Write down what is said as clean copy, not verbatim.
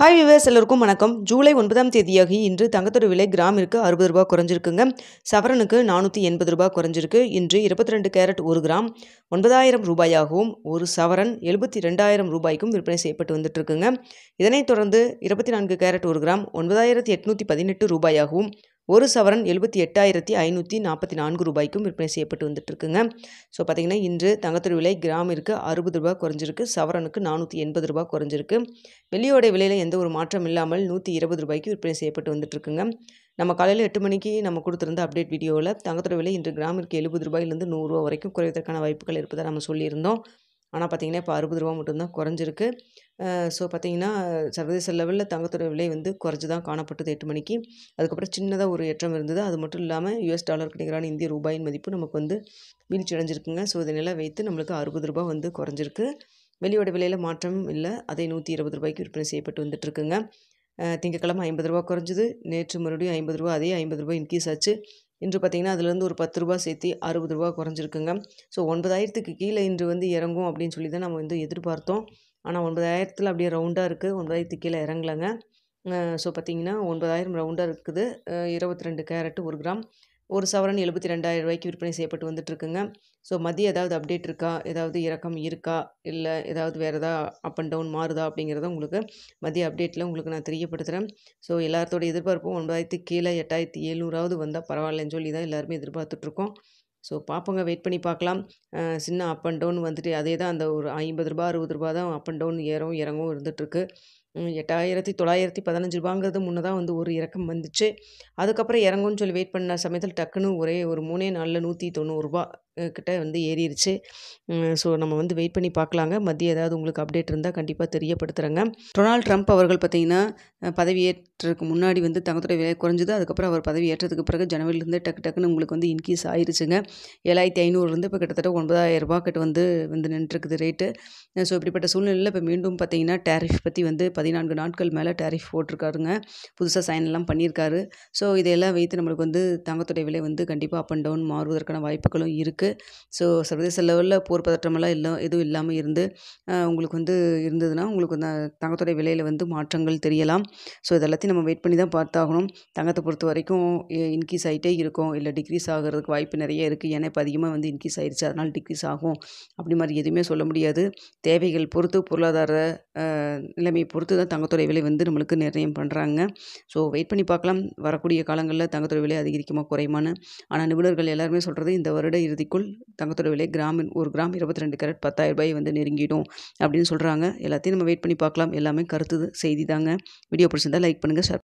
Hi viewers, எல்லோருக்கும் வணக்கம். ஜூலை 9ஆம் தேதியாகி இன்று தங்கத்தோட விலை கிராமிற்கு ₹60 குறைஞ்சிருக்குங்க. சவரனுக்கு ₹480 குறைஞ்சிருக்கு. இன்று 22 கேரட் 1 கிராம் ₹9,000 ஒரு சவரன் ₹72,000 விற்பனை செய்யப்பட்டு வந்துட்டு இருக்குங்க. இதனைத் தொடர்ந்து 24 கேரட் 1 கிராம் ₹9,818 ஒரு சவரன் ₹78,544 விற்பனை செய்யப்பட்டு வந்துட்டு இருக்குங்க. ஸோ பார்த்தீங்கன்னா இன்று தங்கத்தோட விலை கிராமிற்கு ₹60 குறைஞ்சிருக்கு. சவரனுக்கு ₹480 குறைஞ்சிருக்கு. வெள்ளியோட விலையில் எந்த ஒரு மாற்றம் இல்லாமல் ₹120 விற்பனை செய்யப்பட்டு வந்துட்டு இருக்குங்க. நம்ம காலையில் 8 மணிக்கு நம்ம கொடுத்துருந்த அப்டேட் வீடியோவில் தங்கத்தோட விலை இன்று கிராமிற்கு ₹70 100 வரைக்கும் குறைவதற்கான வாய்ப்புகள் இருப்பதை நம்ம சொல்லியிருந்தோம். ஆனால் பார்த்தீங்கன்னா இப்போ ₹60 மட்டும்தான் குறைஞ்சிருக்கு. ஸோ பார்த்தீங்கன்னா சர்வதேச லெவலில் தங்கத்தோட விலை குறைஞ்சி தான் காணப்பட்டது 8 மணிக்கு. அதுக்கப்புறம் சின்னதாக ஒரு ஏற்றம் இருந்தது. அது மட்டும் இல்லாமல் US டாலருக்கு நிகரான இந்திய ரூபாயின் மதிப்பு நமக்கு வீழ்ச்சி அடைஞ்சிருக்குங்க. ஸோ இதனெல்லாம் வைத்து நம்மளுக்கு ₹60 குறைஞ்சிருக்கு. வெள்ளியோட விலையில் மாற்றம் இல்லை. அதே ₹120 விற்பனை செய்யப்பட்டு வந்துட்டுருக்குங்க. திங்கக்கிழமை ₹50 குறைஞ்சிது. நேற்று மறுபடியும் ₹50 அதே ₹50 இன்க்ரீஸ் ஆச்சு. இன்று பார்த்திங்கன்னா அதுலேருந்து ஒரு ₹10 சேர்த்து ₹60 குறைஞ்சிருக்குங்க. ஸோ 9,000க்கு கீழே இன்று இறங்கும் அப்படின்னு சொல்லி தான் நம்ம எதிர்பார்த்தோம். ஆனால் 9,000 அப்படியே ரவுண்டாக இருக்குது. 9,000க்கு கீழே இறங்கலைங்க. ஸோ பார்த்திங்கன்னா 9,000 ரவுண்டாக இருக்குது. 22 கேரட் 1 கிராம் ஒரு சவரன் ₹72,000 விற்பனை செய்யப்பட்டு வந்துட்டுருக்குங்க. ஸோ மதியம் ஏதாவது அப்டேட் இருக்கா, ஏதாவது இறக்கம் இருக்கா, இல்லை ஏதாவது வேறு ஏதாவது அப் அண்ட் டவுன் மாறுதா அப்படிங்கிறத உங்களுக்கு மதிய அப்டேட்டில் உங்களுக்கு நான் தெரியப்படுத்துகிறேன். ஸோ எல்லாத்தோட எதிர்பார்ப்பும் 9,000க்கு கீழே 8,700 வந்தால் பரவாயில்லன்னு சொல்லி தான் எல்லாருமே எதிர்பார்த்துட்ருக்கோம். ஸோ பார்ப்போங்க, வெயிட் பண்ணி பார்க்கலாம். சின்ன அப் அண்ட் டவுன் அதே தான் அந்த ஒரு ₹50 ₹60 தான் அப் அண்ட் டவுன் ஏறவும் இறங்கவும் இருந்துகிட்ருக்கு. 8,915 முன்னே தான் ஒரு இறக்கம் வந்துச்சு. அதுக்கப்புறம் இறங்கும்னு சொல்லி வெயிட் பண்ண சமயத்தில் டக்குன்னு ஒரே ஒரு 3 நாளில் ₹190 கிட்ட ஏறிடுச்சு. ஸோ நம்ம வெயிட் பண்ணி பார்க்கலாங்க. மதியம் ஏதாவது உங்களுக்கு அப்டேட் இருந்தால் கண்டிப்பாக தெரியப்படுத்துகிறேங்க. டொனால்ட் ட்ரம்ப் அவர்கள் பார்த்திங்கன்னா பதவியேற்றதுக்கு முன்னாடி தங்கத்தோட விலை குறைஞ்சிது. அதுக்கப்புறம் அவர் பதவி ஏற்றதுக்கு பிறகு ஜனவரிலேருந்து டக்குன்னு உங்களுக்கு இன்க்ரீஸ் ஆயிடுச்சுங்க. 7,500 இப்போ கிட்டத்தட்ட ₹9,000 கிட்ட நின்றுருக்குது ரேட்டு. ஸோ இப்படிப்பட்ட சூழ்நிலையில் இப்போ மீண்டும் பார்த்திங்கன்னா டேரிஃப் பற்றி 14 நாட்கள் மேலே டேரிஃப் போட்டிருக்காருங்க. புதுசாக சைன்லாம் பண்ணியிருக்காரு. ஸோ இதையெல்லாம் வைத்து நம்மளுக்கு தங்கத்தோட விலை கண்டிப்பாக அப் அண்ட் டவுன் மாறுவதற்கான வாய்ப்புகளும் இருக்குது. ஸோ சர்வதேச லெவலில் போர் பதற்றமெல்லாம் எதுவும் இல்லாமல் இருந்து உங்களுக்கு இருந்ததுன்னா உங்களுக்கு தங்கத்தோட விலையில் மாற்றங்கள் தெரியலாம். ஸோ இதெல்லாத்தையும் நம்ம வெயிட் பண்ணி தான் பார்த்தாகணும். தங்கத்தை பொறுத்த வரைக்கும் இன்க்ரீஸ் ஆகிட்டே இருக்கும், இல்லை டிக்ரீஸ் ஆகிறதுக்கு வாய்ப்பு நிறைய இருக்குது. ஏன்னா இப்போ அதிகமாக இன்க்ரீஸ் ஆகிடுச்சு, அதனால் டிக்ரீஸ் ஆகும் அப்படி மாதிரி எதுவுமே சொல்ல முடியாது. தேவைகள் பொறுத்து, பொருளாதார நிலைமையை பொறுத்து தான் தங்கத்தோட விலை நம்மளுக்கு நிர்ணயம் பண்ணுறாங்க. ஸோ வெயிட் பண்ணி பார்க்கலாம் வரக்கூடிய காலங்களில் தங்கத்தோட விலை அதிகரிக்குமா குறையுமான்னு. ஆனால் நிபுணர்கள் எல்லாருமே சொல்கிறது இந்த வருட இறுதிக்குள் தங்கத்தோட விலை ஒரு கிராம் 22 கேரட் ₹10,000 நெருங்கிடும் அப்படின்னு சொல்கிறாங்க. எல்லாத்தையும் நம்ம வெயிட் பண்ணி பார்க்கலாம். எல்லாமே கருத்து செய்தி தாங்க. வீடியோ பிடிச்சிருந்தா லைக் பண்ணுங்கள், ஷேர்